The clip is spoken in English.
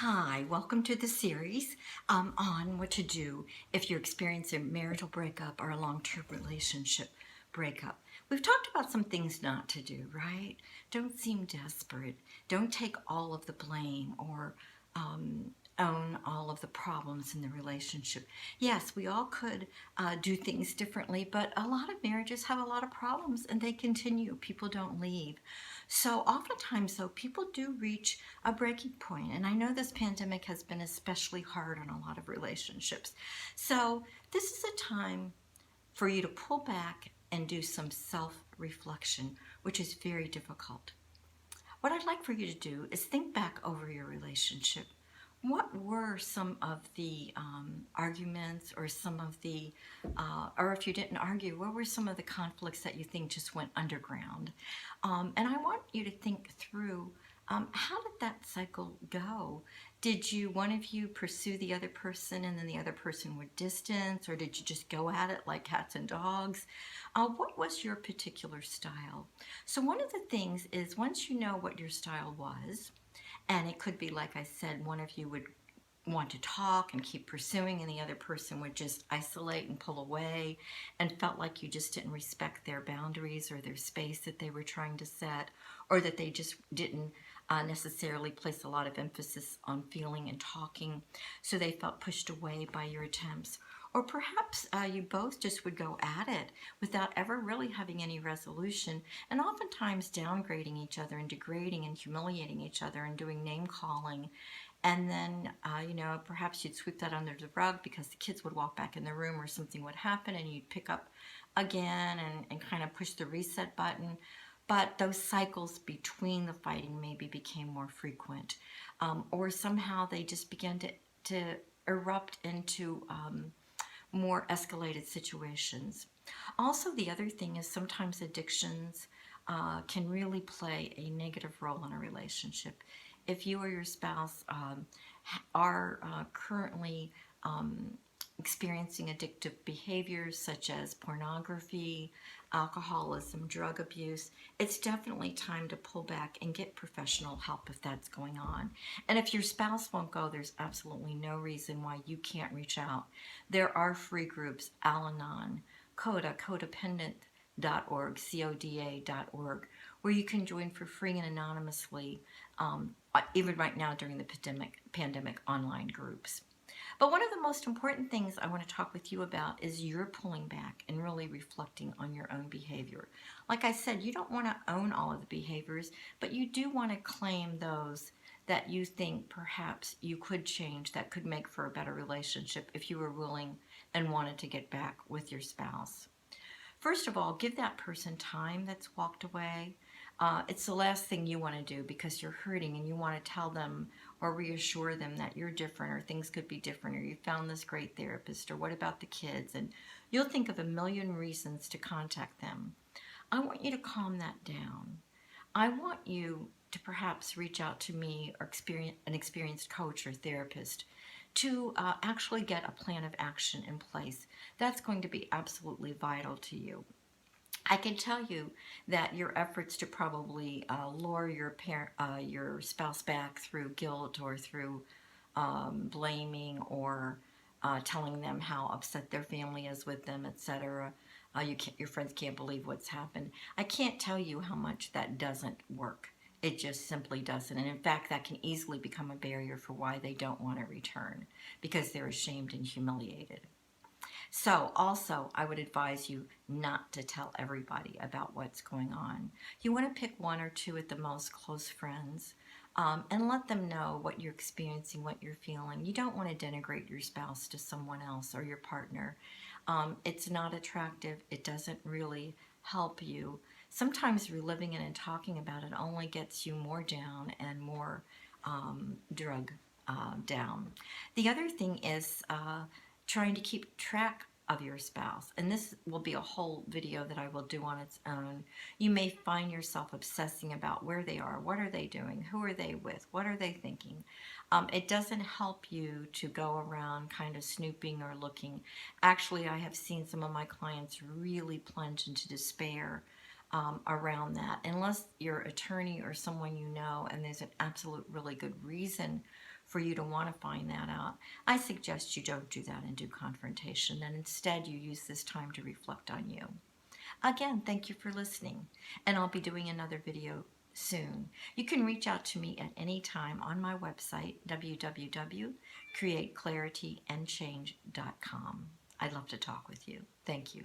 Hi, welcome to the series on what to do if you're experiencing a marital breakup or a long-term relationship breakup. We've talked about some things not to do, right? Don't seem desperate. Don't take all of the blame or own all of the problems in the relationship. Yes, we all could do things differently, but a lot of marriages have a lot of problems and they continue. People don't leave. So oftentimes, though, people do reach a breaking point. And I know this pandemic has been especially hard on a lot of relationships. So this is a time for you to pull back and do some self-reflection, which is very difficult. What I'd like for you to do is think back over your relationship. What were some of the arguments or some of the, or if you didn't argue, what were some of the conflicts that you think just went underground? And I want you to think through how did that cycle go? Did one of you pursue the other person and then the other person would distance, or did you just go at it like cats and dogs? What was your particular style? So one of the things is once you know what your style was, and it could be, like I said, one of you would want to talk and keep pursuing and the other person would just isolate and pull away and felt like you just didn't respect their boundaries or their space that they were trying to set, or that they just didn't necessarily place a lot of emphasis on feeling and talking, so they felt pushed away by your attempts. Or perhaps you both just would go at it without ever really having any resolution, and oftentimes downgrading each other and degrading and humiliating each other and doing name calling. And then, perhaps you'd sweep that under the rug because the kids would walk back in the room or something would happen and you'd pick up again and kind of push the reset button. But those cycles between the fighting maybe became more frequent. Or somehow they just began to erupt into more escalated situations. Also, the other thing is sometimes addictions can really play a negative role in a relationship. If you or your spouse are currently experiencing addictive behaviors such as pornography, alcoholism, drug abuse, it's definitely time to pull back and get professional help if that's going on. And if your spouse won't go, there's absolutely no reason why you can't reach out. There are free groups, Al-Anon, CODA, codependent.org, CODA.org, where you can join for free and anonymously, even right now during the pandemic online groups. But one of the most important things I want to talk with you about is you're pulling back and really reflecting on your own behavior. Like I said, you don't want to own all of the behaviors, but you do want to claim those that you think perhaps you could change, that could make for a better relationship if you were willing and wanted to get back with your spouse. First of all, give that person time that's walked away. It's the last thing you want to do because you're hurting and you want to tell them or reassure them that you're different or things could be different or you found this great therapist or what about the kids, and you'll think of a million reasons to contact them. I want you to calm that down. I want you to perhaps reach out to me or an experienced coach or therapist to actually get a plan of action in place. That's going to be absolutely vital to you. I can tell you that your efforts to probably lure your spouse back through guilt or through blaming or telling them how upset their family is with them, etc. Your friends can't believe what's happened. I can't tell you how much that doesn't work. It just simply doesn't. And in fact, that can easily become a barrier for why they don't want to return, because they're ashamed and humiliated. So also, I would advise you not to tell everybody about what's going on. You want to pick one or two at the most close friends and let them know what you're experiencing, what you're feeling. You don't want to denigrate your spouse to someone else or your partner. It's not attractive. It doesn't really help you. Sometimes reliving it and talking about it only gets you more down and more drug down. The other thing is trying to keep track of your spouse. And this will be a whole video that I will do on its own. You may find yourself obsessing about where they are, what are they doing, who are they with, what are they thinking. It doesn't help you to go around kind of snooping or looking. Actually, I have seen some of my clients really plunge into despair around that. Unless your attorney or someone you know and there's an absolute really good reason for you to want to find that out, I suggest you don't do that and do confrontation, and instead you use this time to reflect on you. Again, thank you for listening, and I'll be doing another video soon. You can reach out to me at any time on my website, www.createclarityandchange.com. I'd love to talk with you. Thank you.